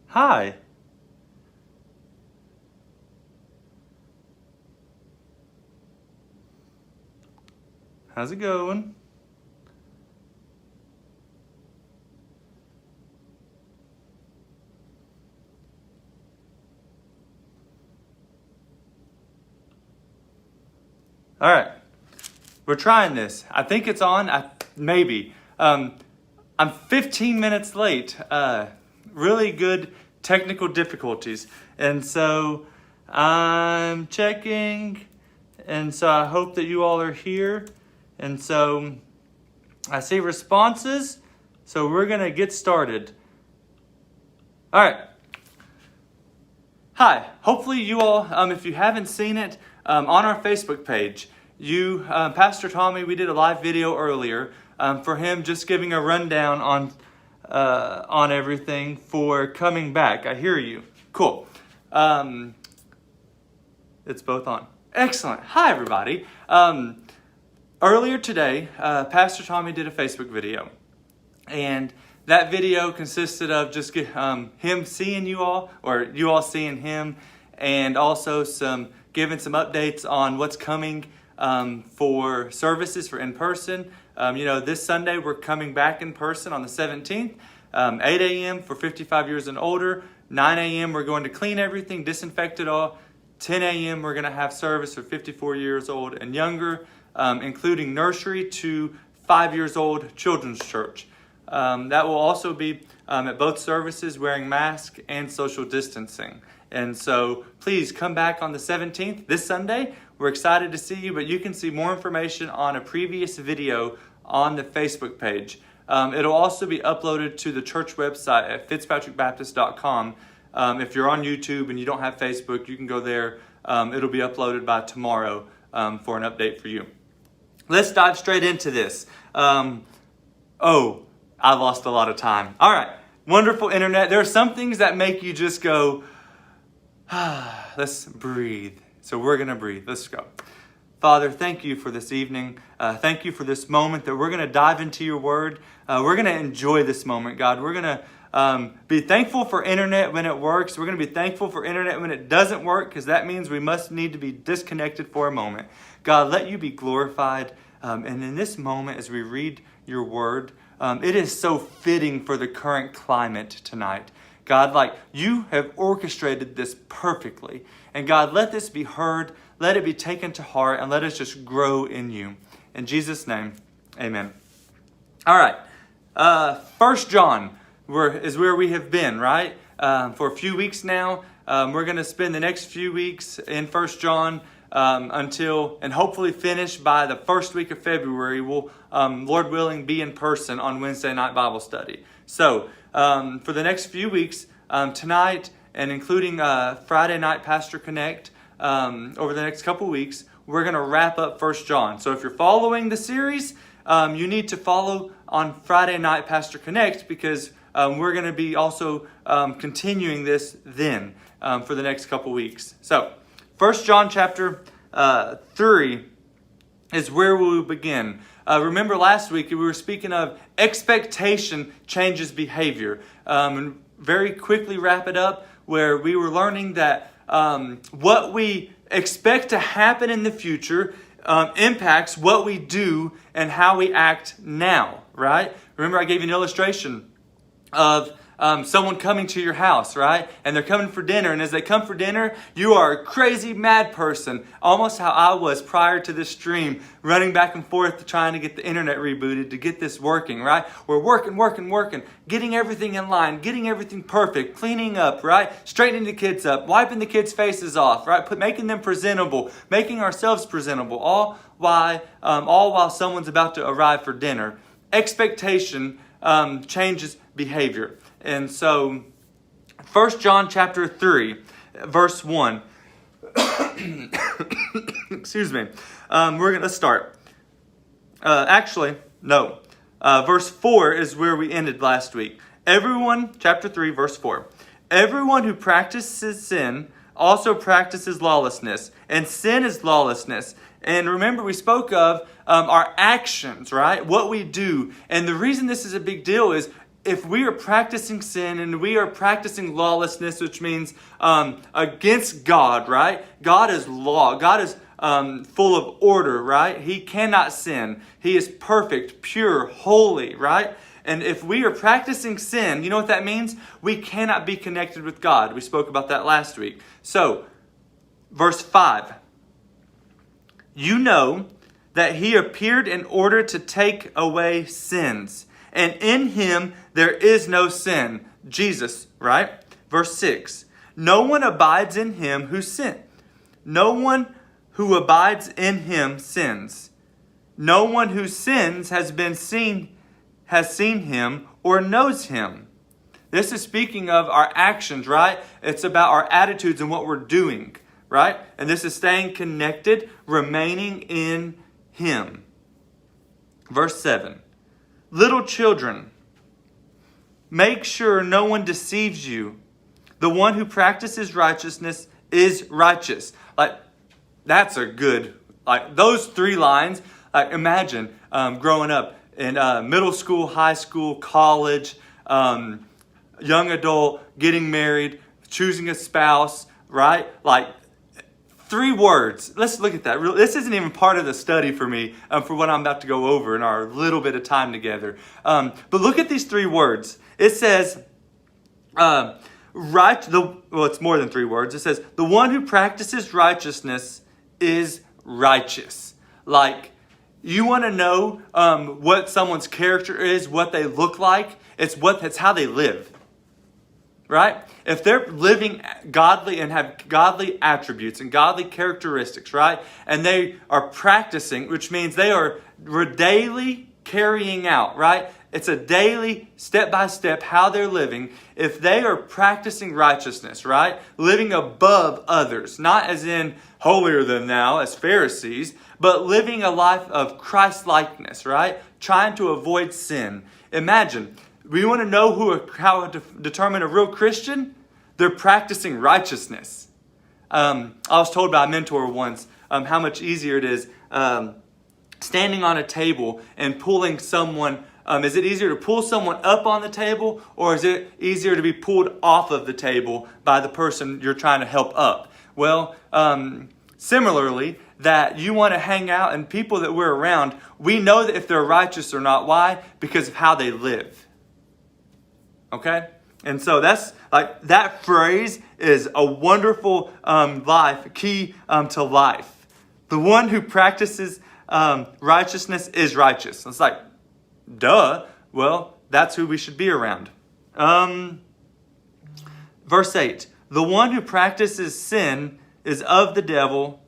Hi. How's it going? All right. We're trying this. I think it's on. Maybe. I'm 15 minutes late. Really good technical difficulties. And so I'm checking. And so I hope that you all are here. And so I see responses. So we're going to get started. All right. Hi. Hopefully you all, if you haven't seen it, on our Facebook page, Pastor Tommy, we did a live video earlier for him just giving a rundown on everything for coming back. I hear you. Cool. It's both on. Excellent. Hi, everybody. Earlier today, Pastor Tommy did a Facebook video. And that video consisted of just him seeing you all, or you all seeing him, and also giving some updates on what's coming for services for in-person. This Sunday we're coming back in person on the 17th, 8 a.m. for 55 years and older. 9 a.m. we're going to clean everything, disinfect it all. 10 a.m. we're going to have service for 54 years old and younger, including nursery to 5 years old children's church. That will also be at both services wearing masks and social distancing. And so please come back on the 17th, this Sunday. We're excited to see you, but you can see more information on a previous video on the Facebook page. It'll also be uploaded to the church website at fitzpatrickbaptist.com. If you're on YouTube and you don't have Facebook, you can go there. It'll be uploaded by tomorrow for an update for you. Let's dive straight into this. I lost a lot of time. All right. Wonderful internet. There are some things that make you just go, let's breathe. So we're going to breathe. Let's go. Father, thank you for this evening. Thank you for this moment that we're going to dive into your word. We're going to enjoy this moment, God. We're going to be thankful for internet when it works. We're going to be thankful for internet when it doesn't work, because that means we must need to be disconnected for a moment. God, let you be glorified. And in this moment, as we read your word, it is so fitting for the current climate tonight. God, you have orchestrated this perfectly. And God, let this be heard, let it be taken to heart, and let us just grow in you. In Jesus' name, amen. All right. 1 John is where we have been, right? For a few weeks now. We're going to spend the next few weeks in 1 John until, and hopefully finish by the first week of February. We'll, Lord willing, be in person on Wednesday night Bible study. So, for the next few weeks, tonight and including Friday night Pastor Connect, over the next couple weeks, we're going to wrap up 1 John. So if you're following the series, you need to follow on Friday night Pastor Connect, because we're going to be also continuing this then for the next couple weeks. So 1 John chapter 3 is where we will begin. Remember last week we were speaking of expectation changes behavior. And very quickly wrap it up where we were learning that what we expect to happen in the future impacts what we do and how we act now, right? Remember I gave you an illustration of someone coming to your house, right? And they're coming for dinner. And as they come for dinner, you are a crazy mad person. Almost how I was prior to this stream, running back and forth trying to get the internet rebooted to get this working, right? We're working, getting everything in line, getting everything perfect, cleaning up, right? Straightening the kids up, wiping the kids' faces off, right? Making them presentable, making ourselves presentable, all while someone's about to arrive for dinner. Expectation changes behavior. And so 1 John chapter 3, verse 1. Excuse me. Let's start. Verse 4 is where we ended last week. Chapter 3, verse 4. Everyone who practices sin also practices lawlessness, and sin is lawlessness. And remember, we spoke of our actions, right? What we do. And the reason this is a big deal is if we are practicing sin and we are practicing lawlessness, which means against God, right? God is law. God is full of order, right? He cannot sin. He is perfect, pure, holy, right? And if we are practicing sin, you know what that means? We cannot be connected with God. We spoke about that last week. So, verse 5. You know that he appeared in order to take away sins. And in him there is no sin. Jesus, right? Verse 6. No one abides in him who sins. No one who abides in him sins. No one who sins has seen him or knows him. This is speaking of our actions, right? It's about our attitudes and what we're doing, right? And this is staying connected, remaining in him. Verse 7. Little children, make sure no one deceives you. The one who practices righteousness is righteous. That's a good, those 3 lines. Imagine growing up in middle school, high school, college, young adult, getting married, choosing a spouse, right? 3 words. Let's look at that. This isn't even part of the study for me for what I'm about to go over in our little bit of time together. But look at these 3 words. It says, it's more than 3 words. It says, the one who practices righteousness is righteous. You want to know what someone's character is, what they look like. It's how they live. Right? If they're living godly and have godly attributes and godly characteristics, right? And they are practicing, which means they are daily carrying out, right? It's a daily, step-by-step, how they're living. If they are practicing righteousness, right? Living above others, not as in holier than thou, as Pharisees, but living a life of Christ-likeness, right? Trying to avoid sin. Imagine, we want to know how to determine a real Christian? They're practicing righteousness. I was told by a mentor once how much easier it is standing on a table and pulling someone. Is it easier to pull someone up on the table, or is it easier to be pulled off of the table by the person you're trying to help up? Well, similarly, that you want to hang out and people that we're around, we know that if they're righteous or not. Why? Because of how they live. Okay? And so that's that phrase is a wonderful key to life. The one who practices righteousness is righteous. It's duh. Well, that's who we should be around. Verse 8. The one who practices sin is of the devil.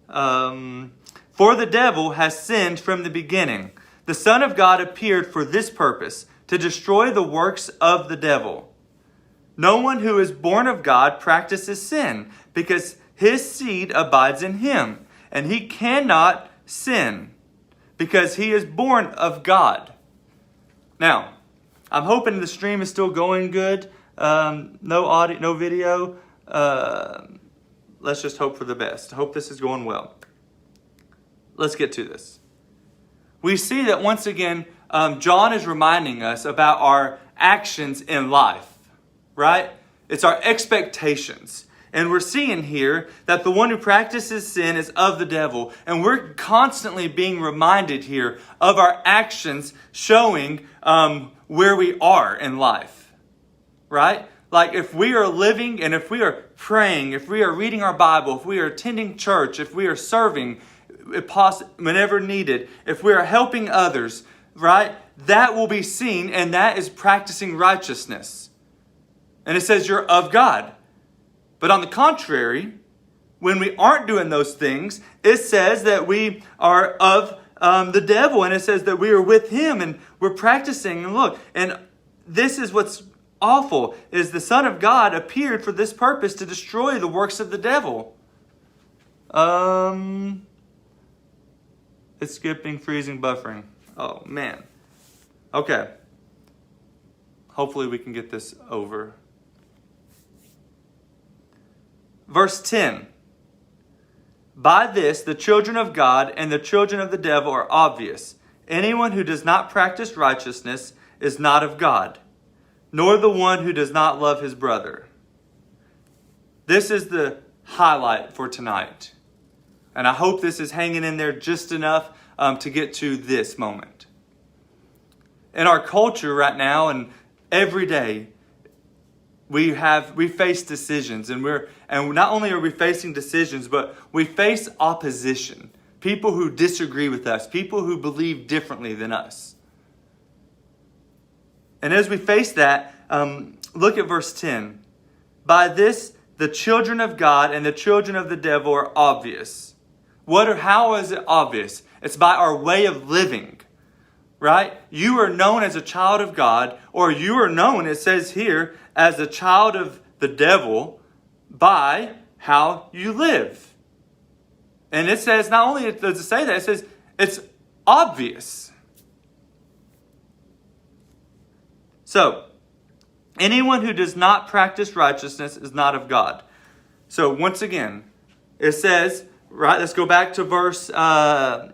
For the devil has sinned from the beginning. The Son of God appeared for this purpose, to destroy the works of the devil. No one who is born of God practices sin, because his seed abides in him, and he cannot sin, because he is born of God. Now, I'm hoping the stream is still going good. No audio, no video. Let's just hope for the best. I hope this is going well. Let's get to this. We see that once again, John is reminding us about our actions in life, right? It's our expectations. And we're seeing here that the one who practices sin is of the devil. And we're constantly being reminded here of our actions showing where we are in life, right? If we are living and if we are praying, if we are reading our Bible, if we are attending church, if we are serving whenever needed, if we are helping others, right? That will be seen, and that is practicing righteousness. And it says you're of God. But on the contrary, when we aren't doing those things, it says that we are of the devil, and it says that we are with him, and we're practicing. And look, and this is what's awful, is the Son of God appeared for this purpose, to destroy the works of the devil. It's skipping, freezing, buffering. Oh, man. Okay. Hopefully we can get this over. Verse 10. By this, the children of God and the children of the devil are obvious. Anyone who does not practice righteousness is not of God, nor the one who does not love his brother. This is the highlight for tonight. And I hope this is hanging in there just enough to get to this moment. In our culture right now and every day, we face decisions, and not only are we facing decisions, but we face opposition. People who disagree with us, people who believe differently than us. And as we face that, look at verse 10. By this, the children of God and the children of the devil are obvious. How is it obvious? It's by our way of living, right? You are known as a child of God, or you are known, it says here, as a child of the devil by how you live. And it says, not only does it say that, it says it's obvious. So, anyone who does not practice righteousness is not of God. So, once again, it says, right, let's go back to verse 8.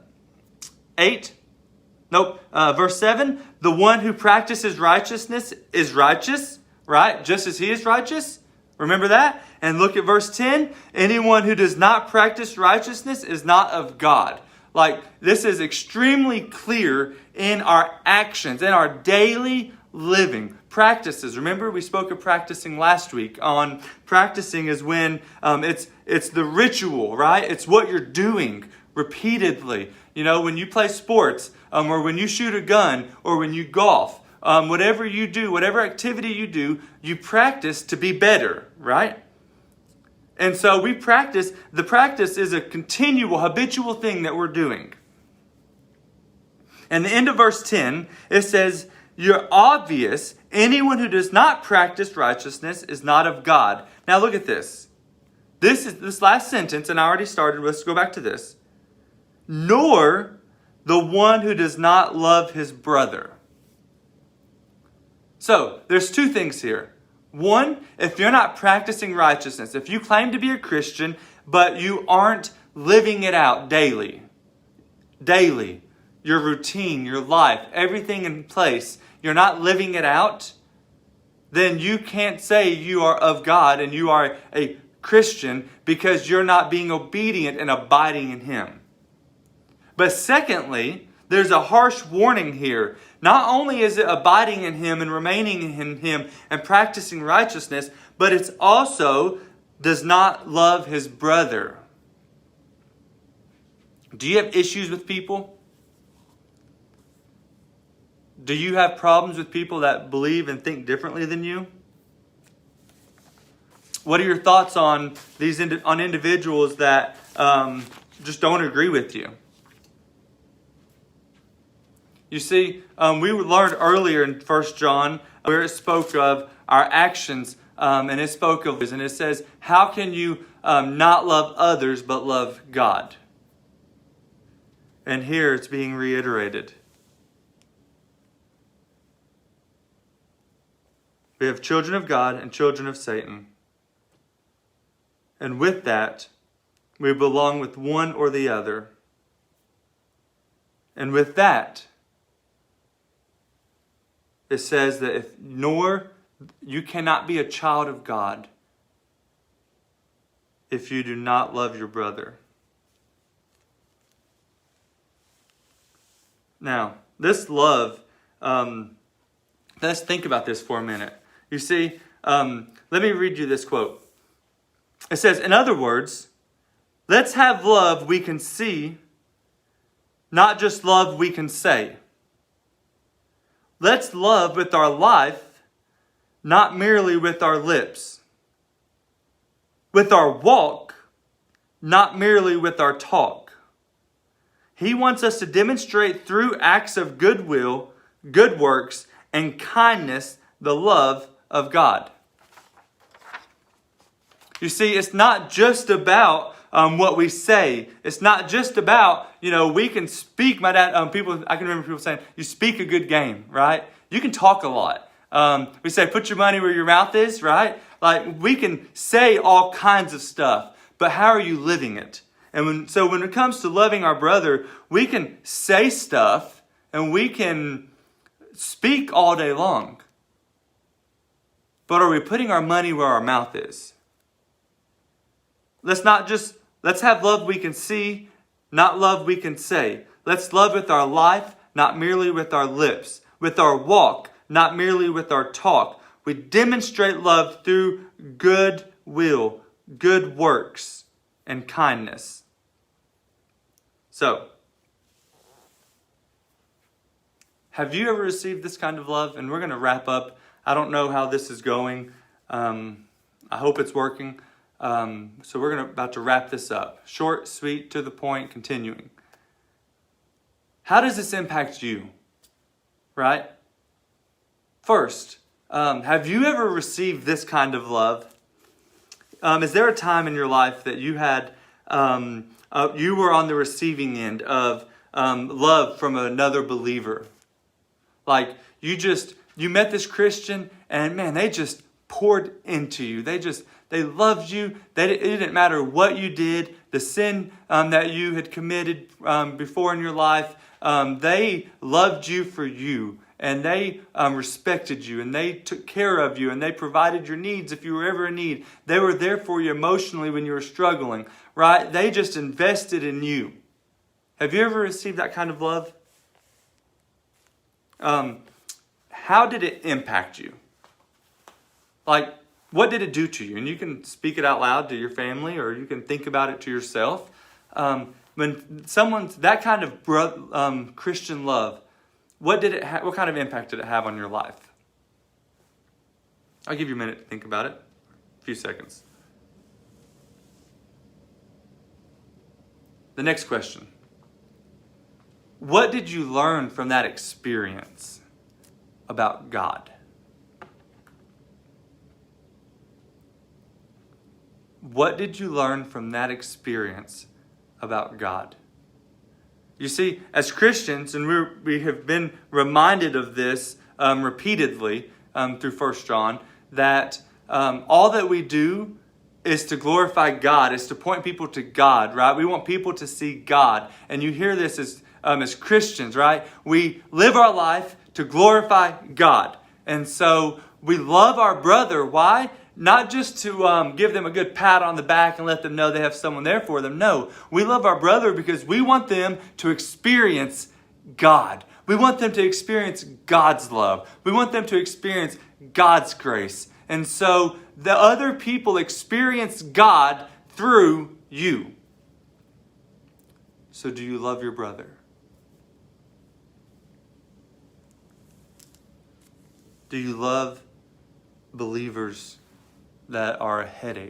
Verse 7. The one who practices righteousness is righteous, right? Just as he is righteous. Remember that? And look at verse 10. Anyone who does not practice righteousness is not of God. Like, this is extremely clear in our actions, in our daily living practices. Remember, we spoke of practicing last week. On practicing is when it's the ritual, right? It's what you're doing repeatedly. You know, when you play sports, or when you shoot a gun, or when you golf, whatever you do, whatever activity you do, you practice to be better, right? And so we practice. The practice is a continual, habitual thing that we're doing. And the end of verse 10, it says, you're obvious. Anyone who does not practice righteousness is not of God. Now look at this. This last sentence, and I already started. Let's go back to this. Nor the one who does not love his brother. So, there's two things here. One, if you're not practicing righteousness, if you claim to be a Christian, but you aren't living it out daily, your routine, your life, everything in place, you're not living it out, then you can't say you are of God and you are a Christian because you're not being obedient and abiding in Him. But secondly, there's a harsh warning here. Not only is it abiding in Him and remaining in Him and practicing righteousness, but it's also does not love his brother. Do you have issues with people? Do you have problems with people that believe and think differently than you? What are your thoughts on on individuals that just don't agree with you? You see, we learned earlier in 1 John where it spoke of our actions, and it spoke of, and it says, how can you not love others but love God? And here it's being reiterated. We have children of God and children of Satan. And with that, we belong with one or the other. And with that, it says that you cannot be a child of God if you do not love your brother. Now, this love, let's think about this for a minute. You see, let me read you this quote. It says, in other words, let's have love we can see, not just love we can say. Let's love with our life, not merely with our lips. With our walk, not merely with our talk. He wants us to demonstrate through acts of goodwill, good works, and kindness the love of God. You see, it's not just about what we say. It's not just about, we can speak. My dad, I can remember people saying, you speak a good game, right? You can talk a lot. We say, put your money where your mouth is, right? Like, we can say all kinds of stuff, but how are you living it? And when it comes to loving our brother, we can say stuff and we can speak all day long. But are we putting our money where our mouth is? Let's have love we can see, not love we can say. Let's love with our life, not merely with our lips. With our walk, not merely with our talk. We demonstrate love through good will, good works, and kindness. So, have you ever received this kind of love? And we're going to wrap up. I don't know how this is going. I hope it's working. So we're about to wrap this up. Short, sweet, to the point, continuing. How does this impact you? Right? First, have you ever received this kind of love? Is there a time in your life that you had, you were on the receiving end of love from another believer? Like you met this Christian and man, they just poured into you. They loved you. It didn't matter what you did, the sin that you had committed before in your life. They loved you for you, and they respected you, and they took care of you, and they provided your needs if you were ever in need. They were there for you emotionally when you were struggling, right? They just invested in you. Have you ever received that kind of love? How did it impact you? Like, what did it do to you? And you can speak it out loud to your family, or you can think about it to yourself. When someone's that kind of Christian love, what kind of impact did it have on your life? I'll give you a minute to think about it. A few seconds. The next question. What did you learn from that experience about God? What did you learn from that experience about God? You see, as Christians, and we have been reminded of this repeatedly through 1 John, that all that we do is to glorify God, is to point people to God, right? We want people to see God. And you hear this as Christians, right? We live our life to glorify God. And so we love our brother. Why? Not just to give them a good pat on the back and let them know they have someone there for them. No, we love our brother because we want them to experience God. We want them to experience God's love. We want them to experience God's grace. And so the other people experience God through you. So do you love your brother? Do you love believers that are a headache?